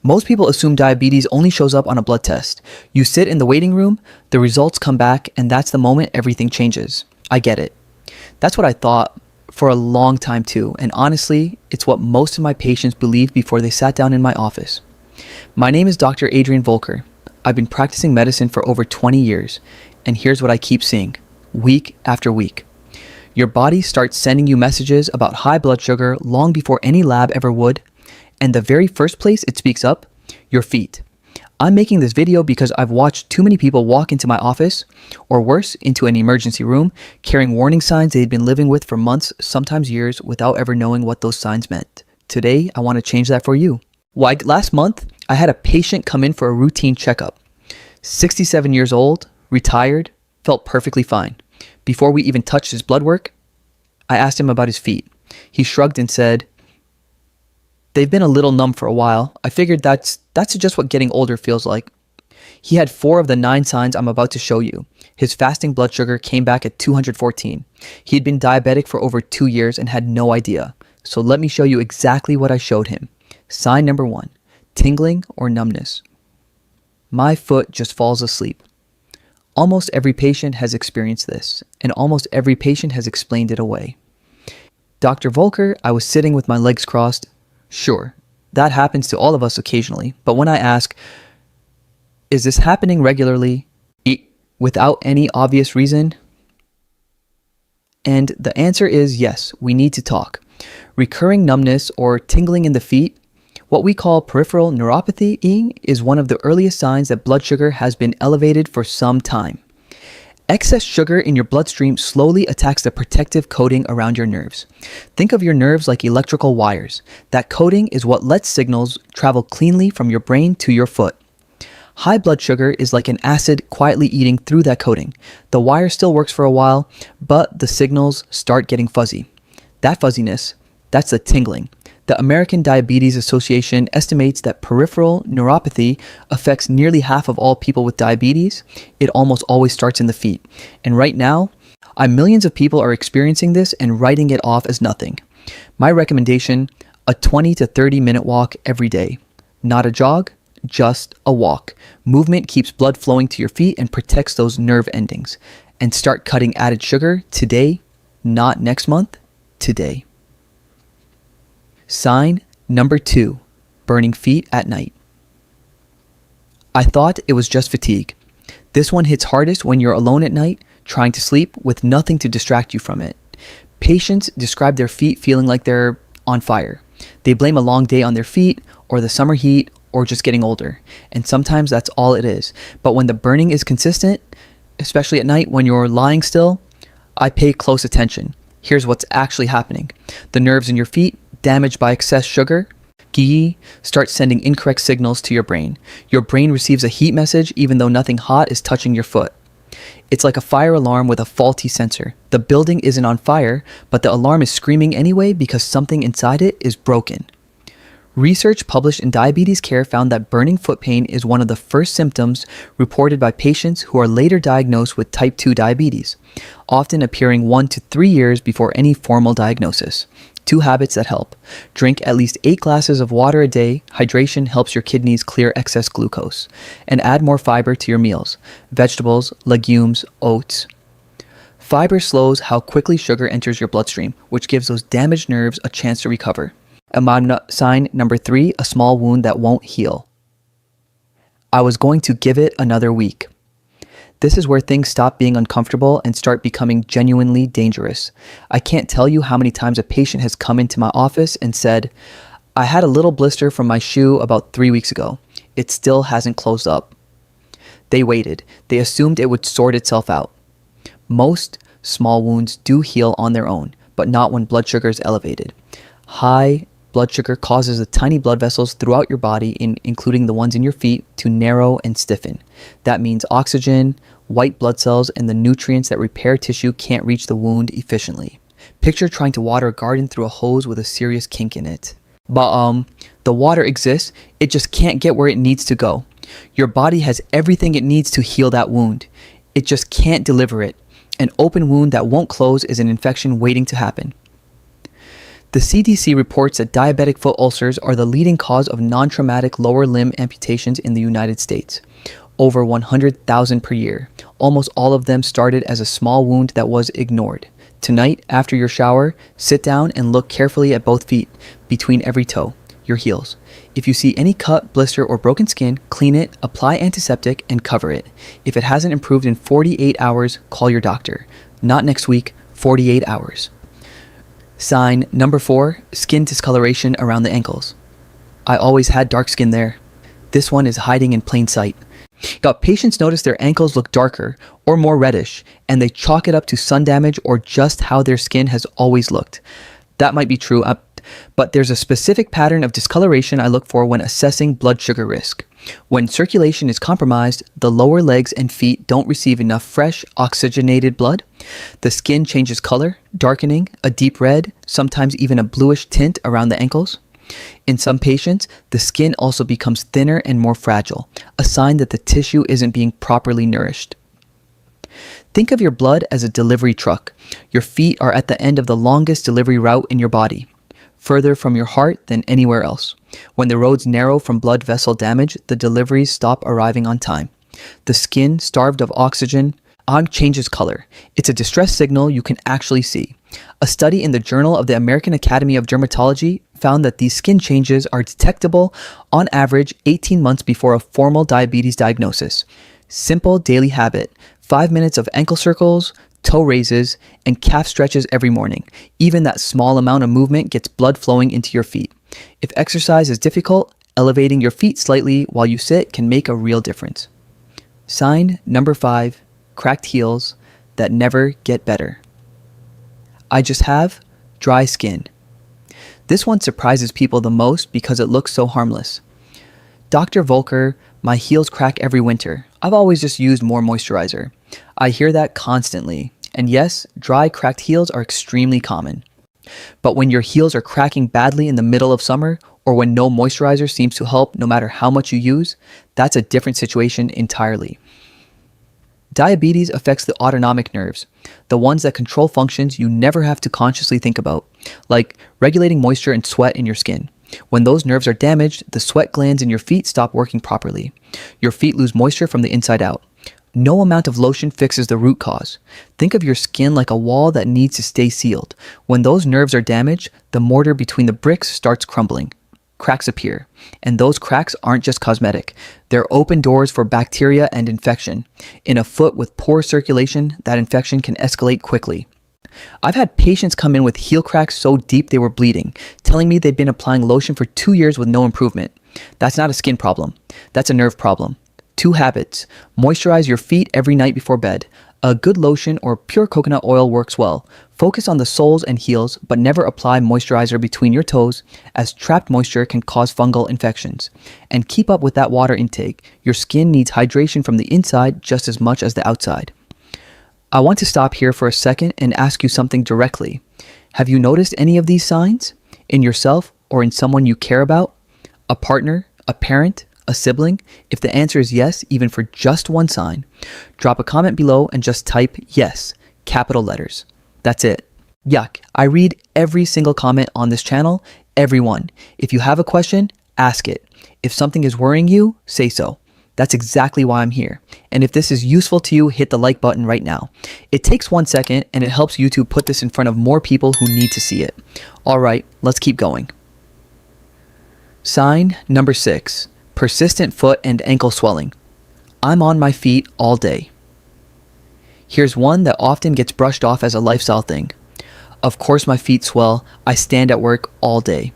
Most people assume diabetes only shows up on a blood test. You sit in the waiting room, the results come back, and that's the moment everything changes. I get it. That's what I thought for a long time too, and honestly, it's what most of my patients believed before they sat down in my office. My name is Dr. Adrian Volker. I've been practicing medicine for over 20 years, and here's what I keep seeing, week after week. Your body starts sending you messages about high blood sugar long before any lab ever would, and the very first place it speaks up, your feet. I'm making this video because I've watched too many people walk into my office, or worse, into an emergency room, carrying warning signs they'd been living with for months, sometimes years, without ever knowing what those signs meant. Today, I want to change that for you. Last month, I had a patient come in for a routine checkup. 67 years old, retired, felt perfectly fine. Before we even touched his blood work, I asked him about his feet. He shrugged and said, "They've been a little numb for a while. I figured that's just what getting older feels like." He had 4 of the 9 signs I'm about to show you. His fasting blood sugar came back at 214. He had been diabetic for over 2 years and had no idea. So let me show you exactly what I showed him. Sign number 1, tingling or numbness. My foot just falls asleep. Almost every patient has experienced this, and almost every patient has explained it away. Dr. Volker, I was sitting with my legs crossed. Sure, that happens to all of us occasionally, but when I ask, is this happening regularly, without any obvious reason? And the answer is yes, we need to talk. Recurring numbness or tingling in the feet, what we call peripheral neuropathy, is one of the earliest signs that blood sugar has been elevated for some time. Excess sugar in your bloodstream slowly attacks the protective coating around your nerves. Think of your nerves like electrical wires. That coating is what lets signals travel cleanly from your brain to your foot. High blood sugar is like an acid quietly eating through that coating. The wire still works for a while, but the signals start getting fuzzy. That fuzziness, that's the tingling. The American Diabetes Association estimates that peripheral neuropathy affects nearly half of all people with diabetes. It almost always starts in the feet. And right now, millions of people are experiencing this and writing it off as nothing. My recommendation, a 20 to 30 minute walk every day. Not a jog, just a walk. Movement keeps blood flowing to your feet and protects those nerve endings. And start cutting added sugar today, not next month, today. Sign number 2, burning feet at night. I thought it was just fatigue. This one hits hardest when you're alone at night, trying to sleep with nothing to distract you from it. Patients describe their feet feeling like they're on fire. They blame a long day on their feet, or the summer heat, or just getting older. And sometimes that's all it is. But when the burning is consistent, especially at night when you're lying still, I pay close attention. Here's what's actually happening. The nerves in your feet, damaged by excess sugar, start sending incorrect signals to your brain. Your brain receives a heat message even though nothing hot is touching your foot. It's like a fire alarm with a faulty sensor. The building isn't on fire, but the alarm is screaming anyway because something inside it is broken. Research published in Diabetes Care found that burning foot pain is one of the first symptoms reported by patients who are later diagnosed with type 2 diabetes, often appearing 1 to 3 years before any formal diagnosis. 2 habits that help. Drink at least 8 glasses of water a day. Hydration helps your kidneys clear excess glucose. And add more fiber to your meals. Vegetables, legumes, oats. Fiber slows how quickly sugar enters your bloodstream, which gives those damaged nerves a chance to recover. Sign number 3, a small wound that won't heal. I was going to give it another week. This is where things stop being uncomfortable and start becoming genuinely dangerous. I can't tell you how many times a patient has come into my office and said, "I had a little blister from my shoe about 3 weeks ago. It still hasn't closed up." They waited. They assumed it would sort itself out. Most small wounds do heal on their own, but not when blood sugar is elevated. High blood sugar causes the tiny blood vessels throughout your body, including the ones in your feet, to narrow and stiffen. That means oxygen, white blood cells, and the nutrients that repair tissue can't reach the wound efficiently. Picture trying to water a garden through a hose with a serious kink in it. But the water exists, it just can't get where it needs to go. Your body has everything it needs to heal that wound. It just can't deliver it. An open wound that won't close is an infection waiting to happen. The CDC reports that diabetic foot ulcers are the leading cause of non-traumatic lower limb amputations in the United States. Over 100,000 per year. Almost all of them started as a small wound that was ignored. Tonight, after your shower, sit down and look carefully at both feet, between every toe, your heels. If you see any cut, blister, or broken skin, clean it, apply antiseptic, and cover it. If it hasn't improved in 48 hours, call your doctor. Not next week, 48 hours. Sign number 4, skin discoloration around the ankles. I always had dark skin there. This one is hiding in plain sight. Got patients notice their ankles look darker or more reddish, and they chalk it up to sun damage or just how their skin has always looked. That might be true, but there's a specific pattern of discoloration I look for when assessing blood sugar risk. When circulation is compromised, the lower legs and feet don't receive enough fresh, oxygenated blood. The skin changes color, darkening, a deep red, sometimes even a bluish tint around the ankles. In some patients, the skin also becomes thinner and more fragile, a sign that the tissue isn't being properly nourished. Think of your blood as a delivery truck. Your feet are at the end of the longest delivery route in your body, further from your heart than anywhere else. When the roads narrow from blood vessel damage, the deliveries stop arriving on time. The skin, starved of oxygen, changes color. It's a distress signal you can actually see. A study in the Journal of the American Academy of Dermatology found that these skin changes are detectable on average 18 months before a formal diabetes diagnosis. Simple daily habit: 5 minutes of ankle circles, toe raises, and calf stretches every morning. Even that small amount of movement gets blood flowing into your feet. If exercise is difficult, elevating your feet slightly while you sit can make a real difference. Sign number 5, cracked heels that never get better. I just have dry skin. This one surprises people the most because it looks so harmless. Dr. Volker, my heels crack every winter. I've always just used more moisturizer. I hear that constantly. And yes, dry, cracked heels are extremely common. But when your heels are cracking badly in the middle of summer, or when no moisturizer seems to help no matter how much you use, that's a different situation entirely. Diabetes affects the autonomic nerves, the ones that control functions you never have to consciously think about, like regulating moisture and sweat in your skin. When those nerves are damaged, the sweat glands in your feet stop working properly. Your feet lose moisture from the inside out. No amount of lotion fixes the root cause. Think of your skin like a wall that needs to stay sealed. When those nerves are damaged, the mortar between the bricks starts crumbling. Cracks appear, and those cracks aren't just cosmetic. They're open doors for bacteria and infection. In a foot with poor circulation, that infection can escalate quickly. I've had patients come in with heel cracks so deep they were bleeding, telling me they'd been applying lotion for 2 years with no improvement. That's not a skin problem. That's a nerve problem. 2 habits. Moisturize your feet every night before bed. A good lotion or pure coconut oil works well. Focus on the soles and heels, but never apply moisturizer between your toes, as trapped moisture can cause fungal infections. And keep up with that water intake. Your skin needs hydration from the inside just as much as the outside. I want to stop here for a second and ask you something directly. Have you noticed any of these signs? In yourself or in someone you care about? A partner? A parent? A sibling? If the answer is yes, even for just one sign, drop a comment below and just type yes, capital letters. That's it. Yuck. I read every single comment on this channel, everyone. If you have a question, ask it. If something is worrying you, say so. That's exactly why I'm here. And if this is useful to you, hit the like button right now. It takes 1 second and it helps YouTube put this in front of more people who need to see it. All right, let's keep going. Sign number 6. Persistent foot and ankle swelling. I'm on my feet all day. Here's one that often gets brushed off as a lifestyle thing. Of course my feet swell. I stand at work all day.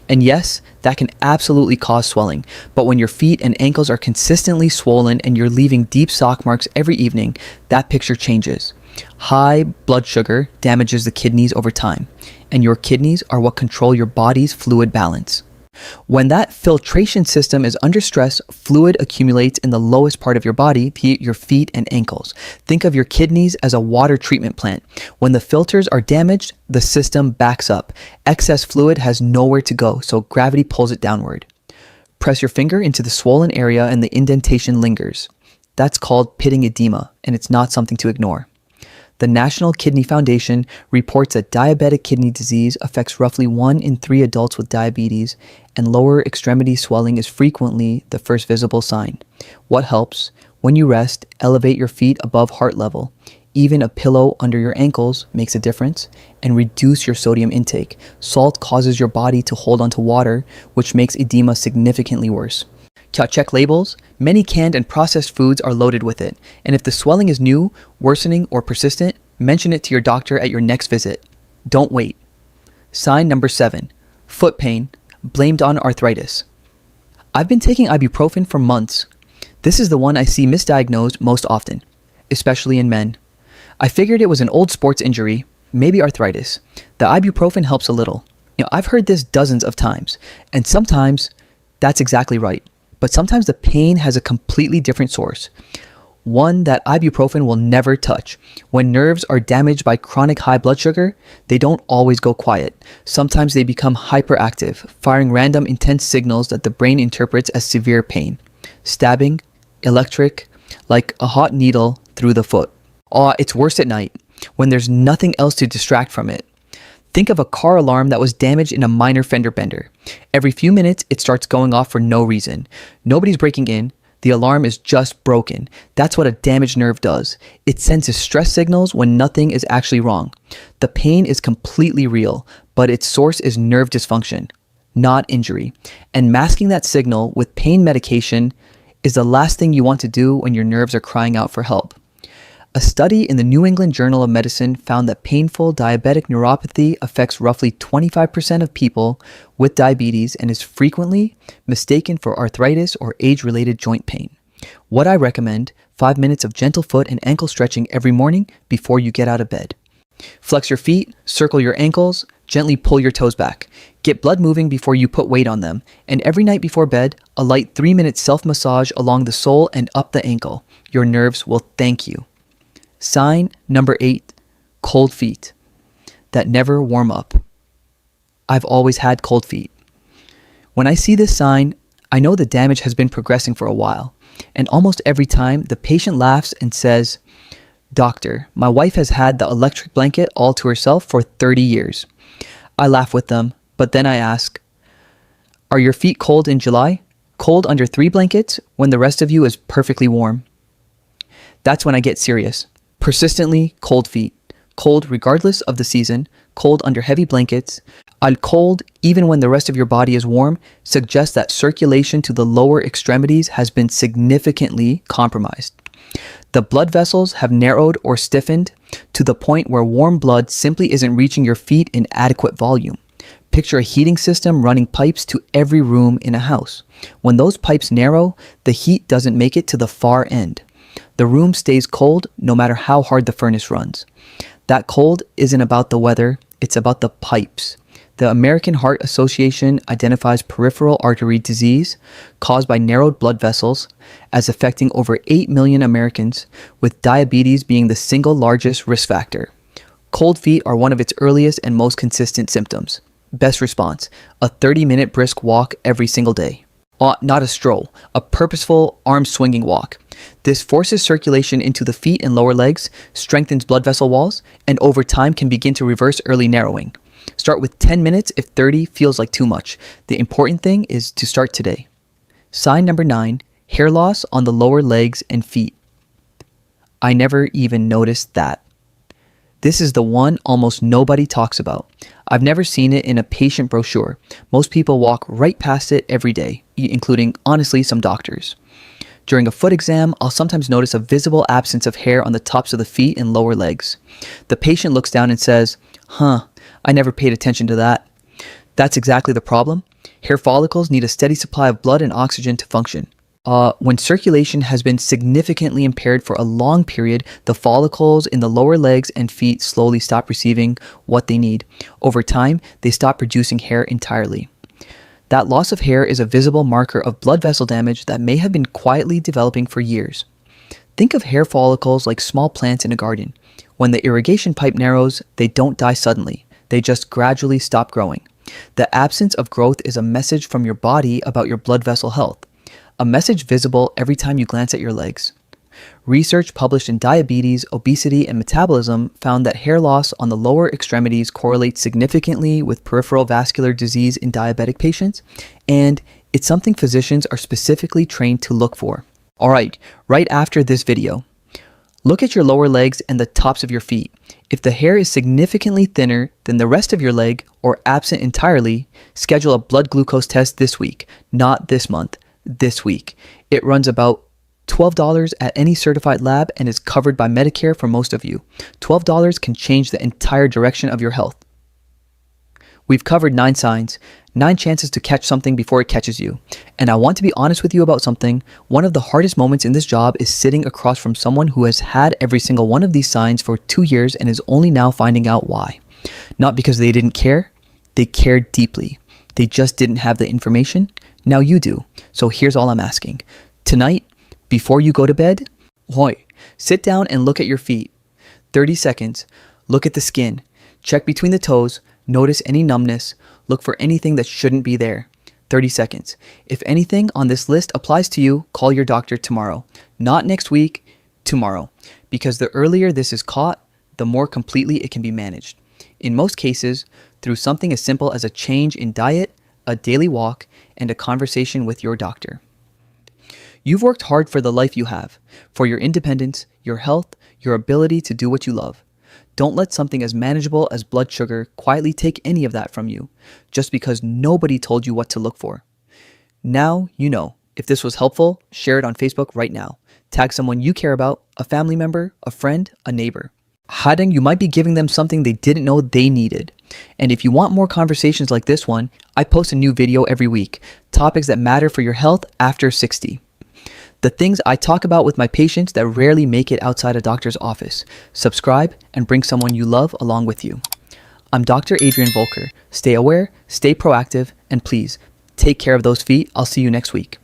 And yes, that can absolutely cause swelling. But when your feet and ankles are consistently swollen and you're leaving deep sock marks every evening, that picture changes. High blood sugar damages the kidneys over time. And your kidneys are what control your body's fluid balance. When that filtration system is under stress, fluid accumulates in the lowest part of your body, your feet and ankles. Think of your kidneys as a water treatment plant. When the filters are damaged, the system backs up. Excess fluid has nowhere to go, so gravity pulls it downward. Press your finger into the swollen area and the indentation lingers. That's called pitting edema, and it's not something to ignore. The National Kidney Foundation reports that diabetic kidney disease affects roughly 1 in 3 adults with diabetes, and lower extremity swelling is frequently the first visible sign. What helps? When you rest, elevate your feet above heart level. Even a pillow under your ankles makes a difference, and reduce your sodium intake. Salt causes your body to hold onto water, which makes edema significantly worse. Check labels. Many canned and processed foods are loaded with it, and if the swelling is new, worsening, or persistent, mention it to your doctor at your next visit. Don't wait. Sign number 7. Foot pain, blamed on arthritis. I've been taking ibuprofen for months. This is the one I see misdiagnosed most often, especially in men. I figured it was an old sports injury, maybe arthritis. The ibuprofen helps a little. I've heard this dozens of times, and sometimes that's exactly right. But sometimes the pain has a completely different source, one that ibuprofen will never touch. When nerves are damaged by chronic high blood sugar, they don't always go quiet. Sometimes they become hyperactive, firing random intense signals that the brain interprets as severe pain. Stabbing, electric, like a hot needle through the foot. It's worse at night, when there's nothing else to distract from it. Think of a car alarm that was damaged in a minor fender bender. Every few minutes, it starts going off for no reason. Nobody's breaking in. The alarm is just broken. That's what a damaged nerve does. It sends distress signals when nothing is actually wrong. The pain is completely real, but its source is nerve dysfunction, not injury. And masking that signal with pain medication is the last thing you want to do when your nerves are crying out for help. A study in the New England Journal of Medicine found that painful diabetic neuropathy affects roughly 25% of people with diabetes and is frequently mistaken for arthritis or age-related joint pain. What I recommend, 5 minutes of gentle foot and ankle stretching every morning before you get out of bed. Flex your feet, circle your ankles, gently pull your toes back. Get blood moving before you put weight on them. And every night before bed, a light 3-minute self-massage along the sole and up the ankle. Your nerves will thank you. Sign number 8, cold feet that never warm up. I've always had cold feet. When I see this sign, I know the damage has been progressing for a while, and almost every time the patient laughs and says, "Doctor, my wife has had the electric blanket all to herself for 30 years. I laugh with them, but then I ask, "Are your feet cold in July? Cold under 3 blankets when the rest of you is perfectly warm?" That's when I get serious. Persistently cold feet. Cold regardless of the season. Cold under heavy blankets. Cold even when the rest of your body is warm suggests that circulation to the lower extremities has been significantly compromised. The blood vessels have narrowed or stiffened to the point where warm blood simply isn't reaching your feet in adequate volume. Picture a heating system running pipes to every room in a house. When those pipes narrow, the heat doesn't make it to the far end. The room stays cold no matter how hard the furnace runs. That cold isn't about the weather, it's about the pipes. The American Heart Association identifies peripheral artery disease caused by narrowed blood vessels as affecting over 8 million Americans, with diabetes being the single largest risk factor. Cold feet are one of its earliest and most consistent symptoms. Best response, a 30-minute brisk walk every single day. Not a stroll, a purposeful arm-swinging walk. This forces circulation into the feet and lower legs, strengthens blood vessel walls, and over time can begin to reverse early narrowing. Start with 10 minutes if 30 feels like too much. The important thing is to start today. Sign number 9, hair loss on the lower legs and feet. I never even noticed that. This is the one almost nobody talks about. I've never seen it in a patient brochure. Most people walk right past it every day, including, honestly, some doctors. During a foot exam, I'll sometimes notice a visible absence of hair on the tops of the feet and lower legs. The patient looks down and says, I never paid attention to that." That's exactly the problem. Hair follicles need a steady supply of blood and oxygen to function. When circulation has been significantly impaired for a long period, the follicles in the lower legs and feet slowly stop receiving what they need. Over time, they stop producing hair entirely. That loss of hair is a visible marker of blood vessel damage that may have been quietly developing for years. Think of hair follicles like small plants in a garden. When the irrigation pipe narrows, they don't die suddenly. They just gradually stop growing. The absence of growth is a message from your body about your blood vessel health. A message visible every time you glance at your legs. Research published in Diabetes, Obesity, and Metabolism found that hair loss on the lower extremities correlates significantly with peripheral vascular disease in diabetic patients, and it's something physicians are specifically trained to look for. Alright, right after this video, look at your lower legs and the tops of your feet. If the hair is significantly thinner than the rest of your leg or absent entirely, schedule a blood glucose test this week, not this month, this week. It runs about $12 at any certified lab and is covered by Medicare for most of you. $12 can change the entire direction of your health. We've covered 9 signs, 9 chances to catch something before it catches you. And I want to be honest with you about something. One of the hardest moments in this job is sitting across from someone who has had every single one of these signs for 2 years and is only now finding out why. Not because they didn't care, they cared deeply. They just didn't have the information. Now you do. So here's all I'm asking. Tonight, before you go to bed, sit down and look at your feet. 30 seconds. Look at the skin. Check between the toes. Notice any numbness. Look for anything that shouldn't be there. 30 seconds. If anything on this list applies to you, call your doctor tomorrow. Not next week, tomorrow. Because the earlier this is caught, the more completely it can be managed. In most cases, through something as simple as a change in diet, a daily walk, and a conversation with your doctor. You've worked hard for the life you have, for your independence, your health, your ability to do what you love. Don't let something as manageable as blood sugar quietly take any of that from you, just because nobody told you what to look for. Now you know. If this was helpful, share it on Facebook right now. Tag someone you care about, a family member, a friend, a neighbor. Hiding, you might be giving them something they didn't know they needed. And if you want more conversations like this one, I post a new video every week. Topics that matter for your health after 60. The things I talk about with my patients that rarely make it outside a doctor's office. Subscribe and bring someone you love along with you. I'm Dr. Adrian Volker. Stay aware, stay proactive, and please, take care of those feet. I'll see you next week.